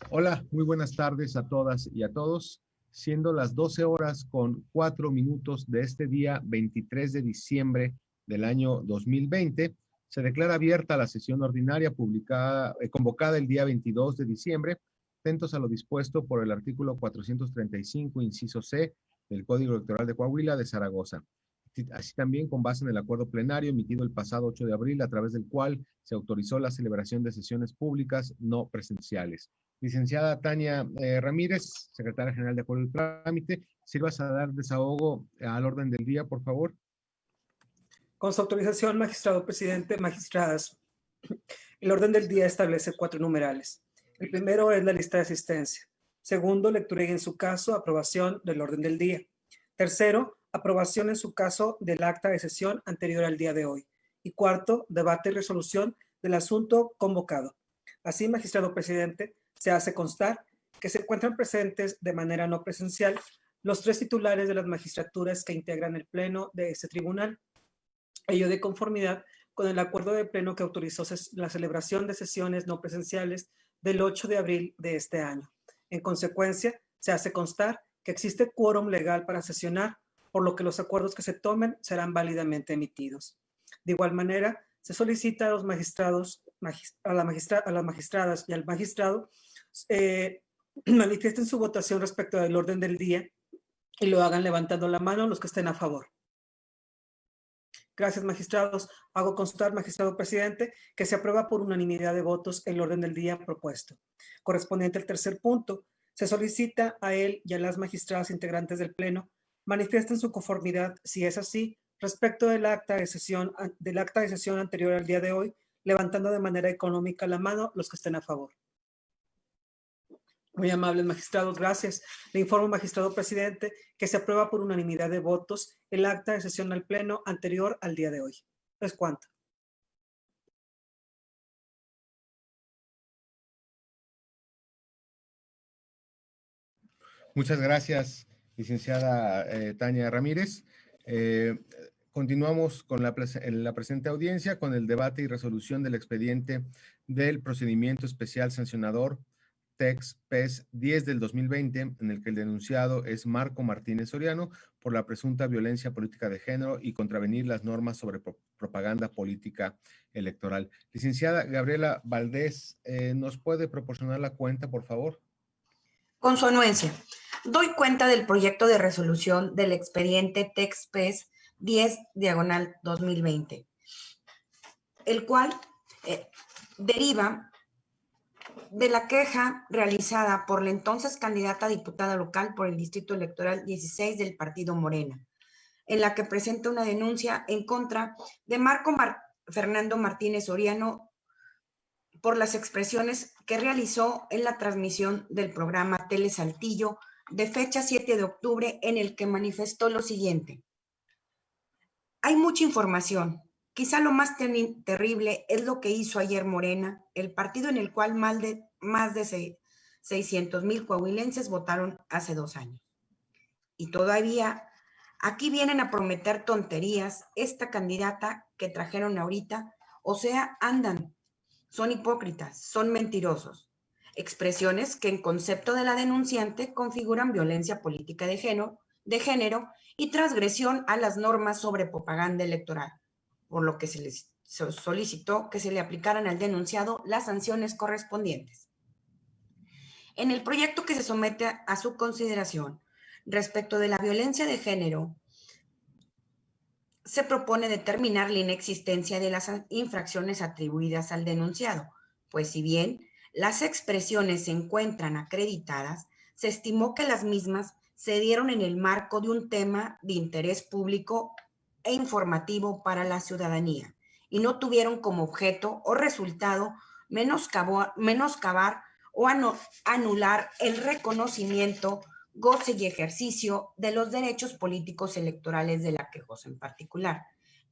Hola, muy buenas tardes a todas y a todos. Siendo las 12 horas con 4 minutos de este día 23 de diciembre del año 2020, se declara abierta la sesión ordinaria convocada el día 22 de diciembre, atentos a lo dispuesto por el artículo 435, inciso C, del Código Electoral de Coahuila de Zaragoza. Así también con base en el acuerdo plenario emitido el pasado 8 de abril, a través del cual se autorizó la celebración de sesiones públicas no presenciales. Licenciada Tania Ramírez, secretaria general de Acuerdo del Trámite, sirvas a dar desahogo al orden del día, por favor. Con su autorización, magistrado presidente, magistradas, el orden del día establece 4 numerales. El primero es la lista de asistencia. Segundo, lectura y en su caso, aprobación del orden del día. Tercero, aprobación en su caso del acta de sesión anterior al día de hoy. Y cuarto, debate y resolución del asunto convocado. Así, magistrado presidente, se hace constar que se encuentran presentes de manera no presencial los 3 titulares de las magistraturas que integran el pleno de este tribunal, ello de conformidad con el acuerdo de pleno que autorizó la celebración de sesiones no presenciales del 8 de abril de este año. En consecuencia, se hace constar que existe quórum legal para sesionar, por lo que los acuerdos que se tomen serán válidamente emitidos. De igual manera, se solicita a los magistrados, a las magistradas y al magistrado manifiesten su votación respecto del orden del día y lo hagan levantando la mano los que estén a favor. Gracias, magistrados. Hago constar, magistrado presidente, que se aprueba por unanimidad de votos el orden del día propuesto. Correspondiente al tercer punto, se solicita a él y a las magistradas integrantes del Pleno manifiesten su conformidad, si es así, respecto del acta de sesión anterior al día de hoy, levantando de manera económica la mano los que estén a favor. Muy amables magistrados, gracias. Le informo, magistrado presidente, que se aprueba por unanimidad de votos el acta de sesión al Pleno anterior al día de hoy. ¿Es cuánto? Muchas gracias, licenciada Tania Ramírez. Continuamos con la presente audiencia con el debate y resolución del expediente del procedimiento especial sancionador TEX-PES 10 del 2020, en el que el denunciado es Marco Martínez Soriano por la presunta violencia política de género y contravenir las normas sobre propaganda política electoral. Licenciada Gabriela Valdés, ¿nos puede proporcionar la cuenta, por favor? Con su anuencia, doy cuenta del proyecto de resolución del expediente TEX-PES 10/2020, el cual deriva de la queja realizada por la entonces candidata a diputada local por el Distrito Electoral 16 del Partido Morena, en la que presenta una denuncia en contra de Marco Fernando Martínez Soriano por las expresiones que realizó en la transmisión del programa Tele Saltillo de fecha 7 de octubre, en el que manifestó lo siguiente: hay mucha información. Quizá lo más terrible es lo que hizo ayer Morena, el partido en el cual más de 600,000 coahuilenses votaron hace 2 años. Y todavía aquí vienen a prometer tonterías esta candidata que trajeron ahorita, o sea, son hipócritas, son mentirosos. Expresiones que en concepto de la denunciante configuran violencia política de género y transgresión a las normas sobre propaganda electoral, por lo que se les solicitó que se le aplicaran al denunciado las sanciones correspondientes. En el proyecto que se somete a su consideración respecto de la violencia de género, se propone determinar la inexistencia de las infracciones atribuidas al denunciado, pues si bien las expresiones se encuentran acreditadas, se estimó que las mismas se dieron en el marco de un tema de interés público e informativo para la ciudadanía y no tuvieron como objeto o resultado menoscabar o anular el reconocimiento, goce y ejercicio de los derechos políticos electorales de la quejosa en particular,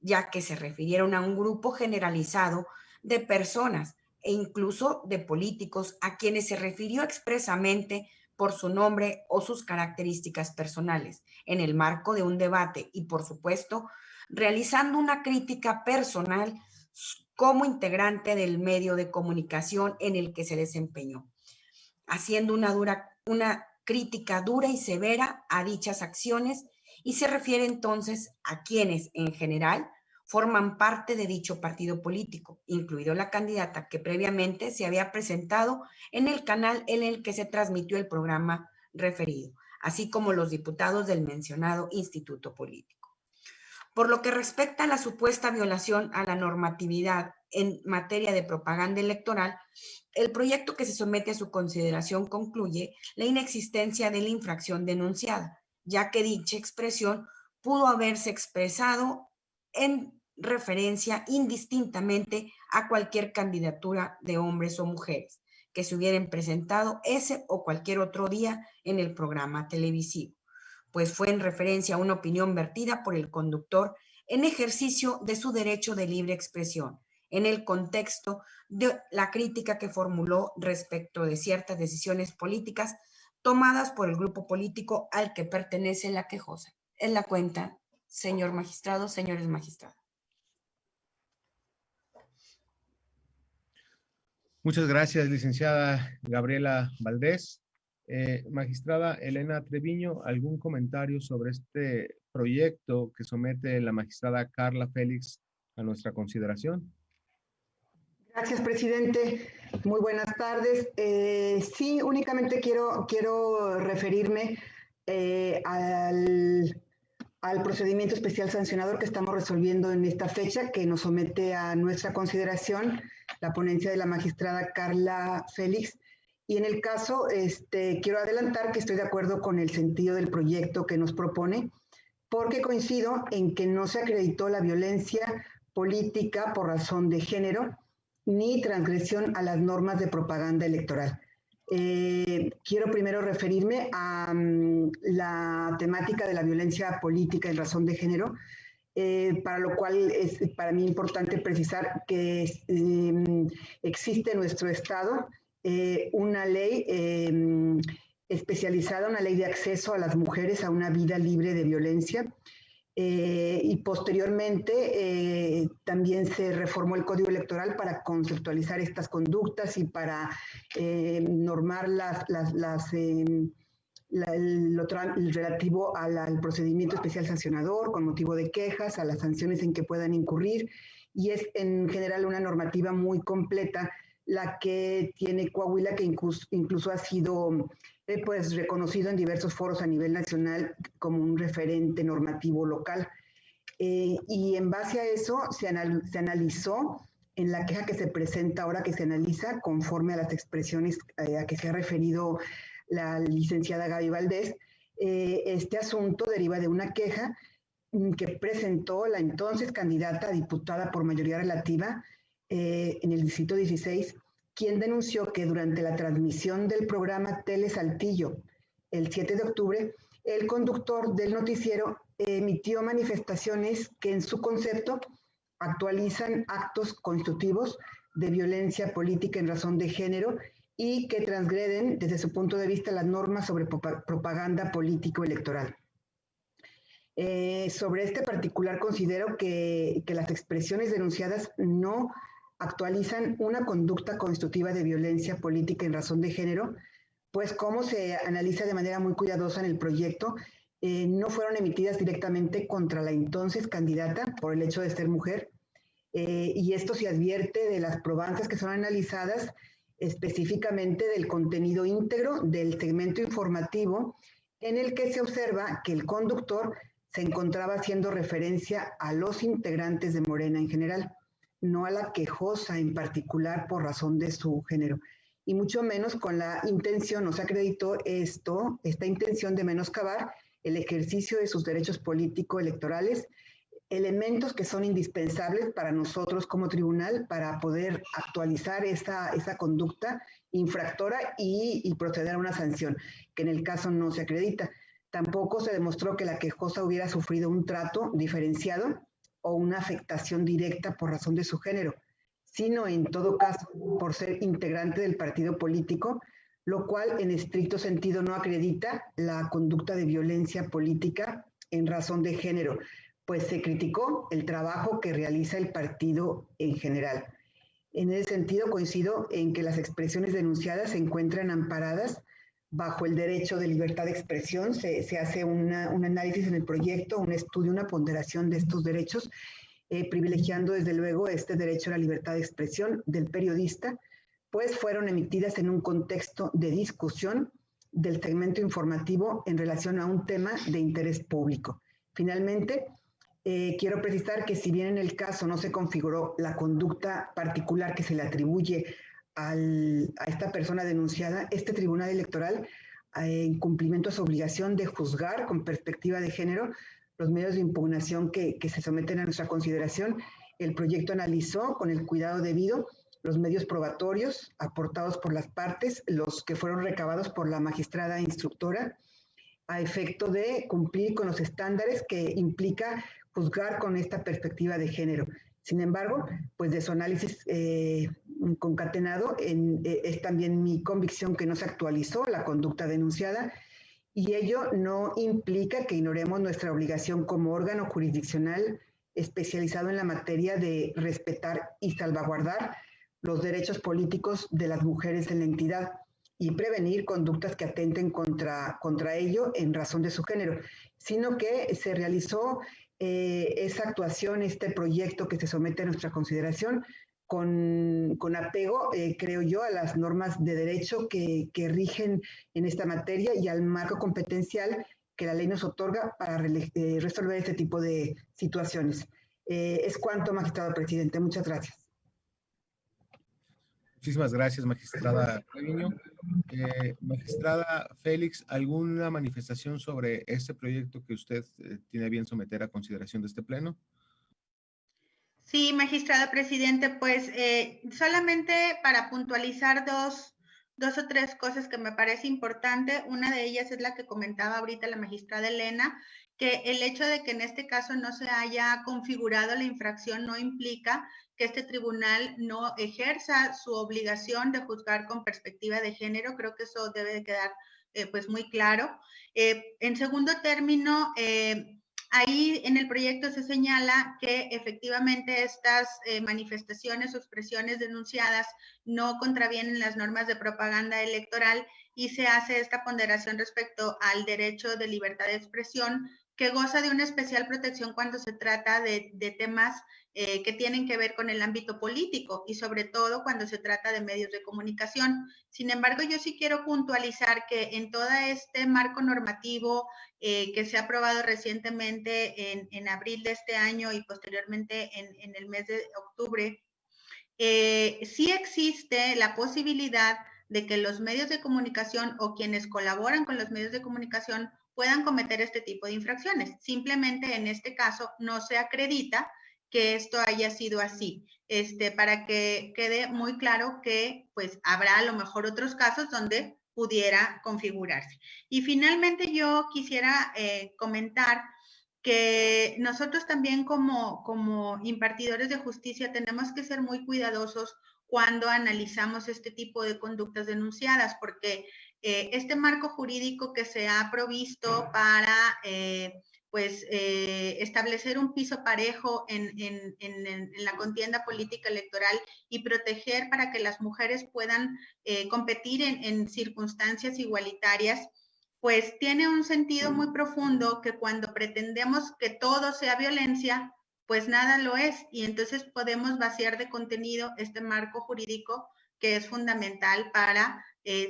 ya que se refirieron a un grupo generalizado de personas e incluso de políticos a quienes se refirió expresamente por su nombre o sus características personales, en el marco de un debate y, por supuesto, realizando una crítica personal como integrante del medio de comunicación en el que se desempeñó. haciendo una crítica dura y severa a dichas acciones, y se refiere entonces a quienes en general forman parte de dicho partido político, incluido la candidata que previamente se había presentado en el canal en el que se transmitió el programa referido, así como los diputados del mencionado instituto político. Por lo que respecta a la supuesta violación a la normatividad en materia de propaganda electoral, el proyecto que se somete a su consideración concluye la inexistencia de la infracción denunciada, ya que dicha expresión pudo haberse expresado en referencia indistintamente a cualquier candidatura de hombres o mujeres que se hubieran presentado ese o cualquier otro día en el programa televisivo, pues fue en referencia a una opinión vertida por el conductor en ejercicio de su derecho de libre expresión, en el contexto de la crítica que formuló respecto de ciertas decisiones políticas tomadas por el grupo político al que pertenece la quejosa. Es la cuenta, señor magistrado, señores magistrados. Muchas gracias, licenciada Gabriela Valdés. Magistrada Elena Treviño, ¿algún comentario sobre este proyecto que somete la magistrada Carla Félix a nuestra consideración? Gracias, presidente. Muy buenas tardes. Sí, únicamente quiero referirme al procedimiento especial sancionador que estamos resolviendo en esta fecha, que nos somete a nuestra consideración la ponencia de la magistrada Carla Félix. Y en el caso, quiero adelantar que estoy de acuerdo con el sentido del proyecto que nos propone, porque coincido en que no se acreditó la violencia política por razón de género, ni transgresión a las normas de propaganda electoral. Quiero primero referirme a la temática de la violencia política en razón de género, para lo cual es para mí importante precisar que existe en nuestro Estado una ley especializada, una ley de acceso a las mujeres a una vida libre de violencia. Y posteriormente también se reformó el Código Electoral para conceptualizar estas conductas y para normar el relativo al procedimiento especial sancionador con motivo de quejas, a las sanciones en que puedan incurrir, y es en general una normativa muy completa la que tiene Coahuila, que incluso ha sido pues reconocido en diversos foros a nivel nacional como un referente normativo local. Y en base a eso se analizó en la queja que se presenta ahora, que se analiza conforme a las expresiones a que se ha referido la licenciada Gaby Valdés. Este asunto deriva de una queja que presentó la entonces candidata a diputada por mayoría relativa en el distrito 16, quien denunció que durante la transmisión del programa Tele Saltillo, el 7 de octubre, el conductor del noticiero emitió manifestaciones que en su concepto actualizan actos constitutivos de violencia política en razón de género y que transgreden desde su punto de vista las normas sobre propaganda político-electoral. Sobre este particular considero que las expresiones denunciadas no actualizan una conducta constitutiva de violencia política en razón de género, pues como se analiza de manera muy cuidadosa en el proyecto, no fueron emitidas directamente contra la entonces candidata por el hecho de ser mujer, y esto se advierte de las probanzas que son analizadas específicamente del contenido íntegro del segmento informativo en el que se observa que el conductor se encontraba haciendo referencia a los integrantes de Morena en general, no a la quejosa en particular por razón de su género, y mucho menos con la intención, no se acreditó esta intención de menoscabar el ejercicio de sus derechos político-electorales, elementos que son indispensables para nosotros como tribunal para poder actualizar esa conducta infractora y proceder a una sanción, que en el caso no se acredita. Tampoco se demostró que la quejosa hubiera sufrido un trato diferenciado o una afectación directa por razón de su género, sino en todo caso por ser integrante del partido político, lo cual en estricto sentido no acredita la conducta de violencia política en razón de género, pues se criticó el trabajo que realiza el partido en general. En ese sentido, coincido en que las expresiones denunciadas se encuentran amparadas bajo el derecho de libertad de expresión. Se hace un análisis en el proyecto, un estudio, una ponderación de estos derechos, privilegiando desde luego este derecho a la libertad de expresión del periodista, pues fueron emitidas en un contexto de discusión del segmento informativo en relación a un tema de interés público. Finalmente, quiero precisar que si bien en el caso no se configuró la conducta particular que se le atribuye a esta persona denunciada, este Tribunal Electoral, en cumplimiento a su obligación de juzgar con perspectiva de género los medios de impugnación que se someten a nuestra consideración, el proyecto analizó con el cuidado debido los medios probatorios aportados por las partes, los que fueron recabados por la magistrada instructora, a efecto de cumplir con los estándares que implica juzgar con esta perspectiva de género. Sin embargo, pues de su análisis concatenado, es también mi convicción que no se actualizó la conducta denunciada, y ello no implica que ignoremos nuestra obligación como órgano jurisdiccional especializado en la materia de respetar y salvaguardar los derechos políticos de las mujeres en la entidad y prevenir conductas que atenten contra ello en razón de su género, sino que se realizó esa actuación, este proyecto que se somete a nuestra consideración con apego, creo yo, a las normas de derecho que rigen en esta materia y al marco competencial que la ley nos otorga para resolver este tipo de situaciones. Es cuanto, magistrado presidente. Muchas gracias. Muchísimas gracias, magistrada Treviño. Magistrada Félix, ¿alguna manifestación sobre este proyecto que usted tiene a bien someter a consideración de este pleno? Sí, magistrada presidente, pues solamente para puntualizar dos o tres cosas que me parece importante. Una de ellas es la que comentaba ahorita la magistrada Elena, que el hecho de que en este caso no se haya configurado la infracción no implica que este tribunal no ejerza su obligación de juzgar con perspectiva de género. Creo que eso debe de quedar pues muy claro. En segundo término, ahí en el proyecto se señala que efectivamente estas manifestaciones o expresiones denunciadas no contravienen las normas de propaganda electoral y se hace esta ponderación respecto al derecho de libertad de expresión que goza de una especial protección cuando se trata de temas que tienen que ver con el ámbito político y sobre todo cuando se trata de medios de comunicación. Sin embargo, yo sí quiero puntualizar que en todo este marco normativo que se ha aprobado recientemente en abril de este año y posteriormente en el mes de octubre, sí existe la posibilidad de que los medios de comunicación o quienes colaboran con los medios de comunicación puedan cometer este tipo de infracciones. Simplemente en este caso no se acredita que esto haya sido así. Para que quede muy claro que pues habrá a lo mejor otros casos donde pudiera configurarse. Y finalmente yo quisiera comentar que nosotros también como impartidores de justicia tenemos que ser muy cuidadosos cuando analizamos este tipo de conductas denunciadas, porque este marco jurídico que se ha provisto para establecer un piso parejo en la contienda política electoral y proteger para que las mujeres puedan competir en circunstancias igualitarias, pues tiene un sentido muy profundo que cuando pretendemos que todo sea violencia, pues nada lo es, y entonces podemos vaciar de contenido este marco jurídico que es fundamental para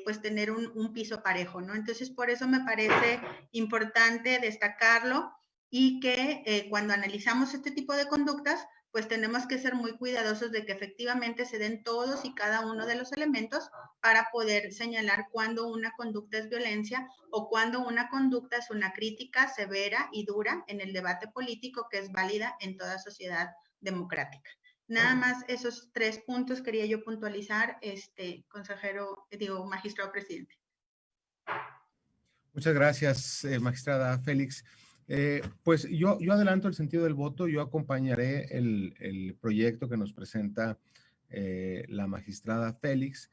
pues tener un piso parejo, ¿no? Entonces por eso me parece importante destacarlo y que cuando analizamos este tipo de conductas, pues tenemos que ser muy cuidadosos de que efectivamente se den todos y cada uno de los elementos para poder señalar cuándo una conducta es violencia o cuándo una conducta es una crítica severa y dura en el debate político que es válida en toda sociedad democrática. Nada más esos tres puntos quería yo puntualizar, magistrado presidente. Muchas gracias, magistrada Félix. Pues yo adelanto el sentido del voto, yo acompañaré el proyecto que nos presenta la magistrada Félix,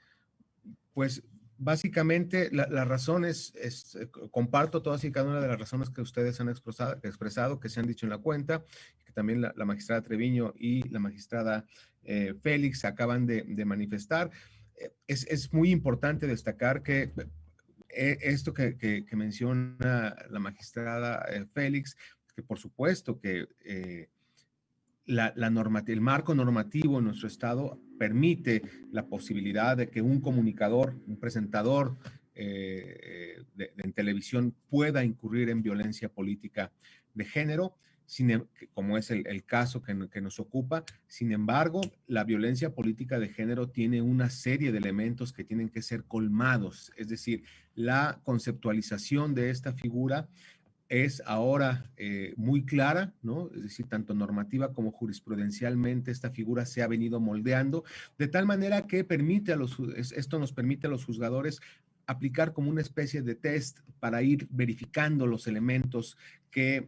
pues Básicamente, las razones, comparto todas y cada una de las razones que ustedes han expresado, que se han dicho en la cuenta, que también la magistrada Treviño y la magistrada Félix acaban de manifestar. Es muy importante destacar que esto que menciona la magistrada Félix, que por supuesto que el marco normativo en nuestro estado permite la posibilidad de que un comunicador, un presentador en televisión pueda incurrir en violencia política de género, como es el caso que nos ocupa. Sin embargo, la violencia política de género tiene una serie de elementos que tienen que ser colmados, es decir, la conceptualización de esta figura es ahora muy clara, ¿no? Es decir, tanto normativa como jurisprudencialmente esta figura se ha venido moldeando, de tal manera que esto nos permite a los juzgadores aplicar como una especie de test para ir verificando los elementos que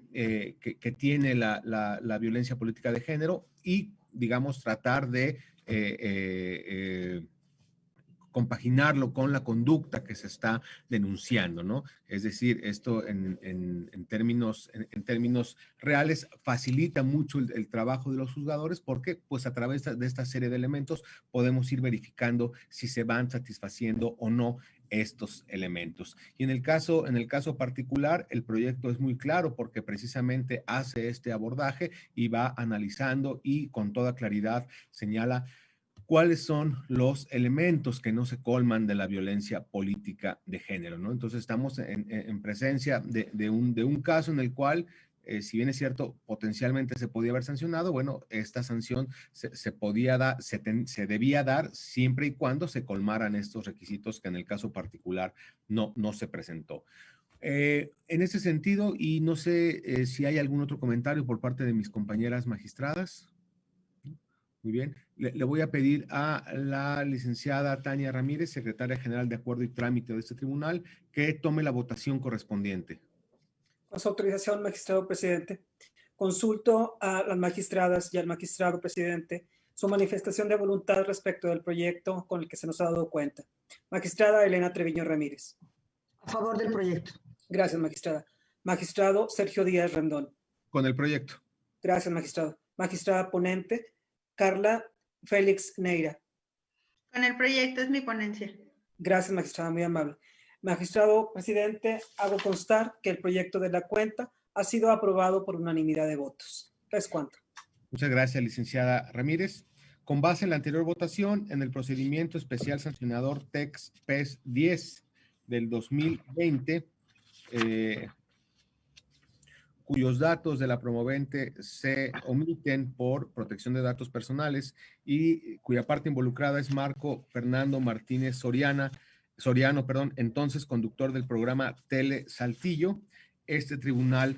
tiene la violencia política de género y, digamos, tratar de compaginarlo con la conducta que se está denunciando, ¿no? Es decir, esto en términos reales facilita mucho el trabajo de los juzgadores porque pues a través de esta serie de elementos podemos ir verificando si se van satisfaciendo o no estos elementos. Y en el caso particular, el proyecto es muy claro porque precisamente hace este abordaje y va analizando y con toda claridad señala cuáles son los elementos que no se colman de la violencia política de género, ¿no? Entonces estamos en presencia de un caso en el cual, si bien es cierto, potencialmente se podía haber sancionado, bueno, esta sanción se debía dar siempre y cuando se colmaran estos requisitos que en el caso particular no se presentó. En ese sentido, y no sé si hay algún otro comentario por parte de mis compañeras magistradas. Muy bien. Le voy a pedir a la licenciada Tania Ramírez, secretaria general de Acuerdo y Trámite de este tribunal, que tome la votación correspondiente. Con su autorización, magistrado presidente, consulto a las magistradas y al magistrado presidente su manifestación de voluntad respecto del proyecto con el que se nos ha dado cuenta. Magistrada Elena Treviño Ramírez. A favor del proyecto. Gracias, magistrada. Magistrado Sergio Díaz Rendón. Con el proyecto. Gracias, magistrado. Magistrada ponente Carla Félix Neira. Con el proyecto, es mi ponencia. Gracias, magistrada, muy amable. Magistrado presidente, hago constar que el proyecto de la cuenta ha sido aprobado por unanimidad de votos. ¿Es cuánto? Muchas gracias, licenciada Ramírez. Con base en la anterior votación, en el procedimiento especial sancionador TEX-PES 10 del 2020, cuyos datos de la promovente se omiten por protección de datos personales y cuya parte involucrada es Marco Fernando Martínez Soriano, entonces conductor del programa Tele Saltillo. Este Tribunal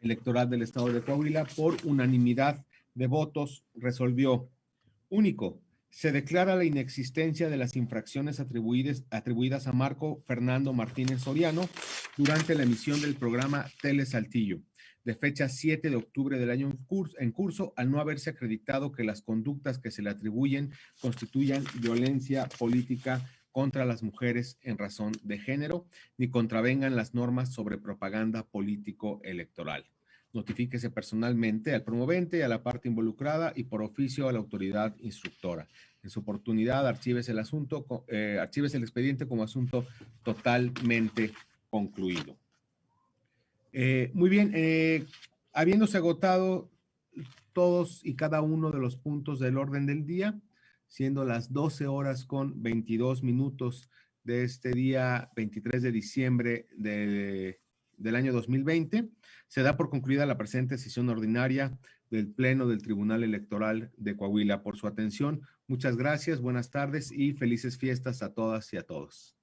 Electoral del Estado de Coahuila, por unanimidad de votos, resolvió: único, se declara la inexistencia de las infracciones atribuidas a Marco Fernando Martínez Soriano durante la emisión del programa Tele Saltillo, de fecha 7 de octubre del año en curso, al no haberse acreditado que las conductas que se le atribuyen constituyan violencia política contra las mujeres en razón de género, ni contravengan las normas sobre propaganda político-electoral. Notifíquese personalmente al promovente y a la parte involucrada y por oficio a la autoridad instructora. En su oportunidad, archívese el expediente como asunto totalmente concluido. Muy bien, habiéndose agotado todos y cada uno de los puntos del orden del día, siendo las 12 horas con 22 minutos de este día 23 de diciembre del año 2020, se da por concluida la presente sesión ordinaria del Pleno del Tribunal Electoral de Coahuila. Por su atención, muchas gracias, buenas tardes y felices fiestas a todas y a todos.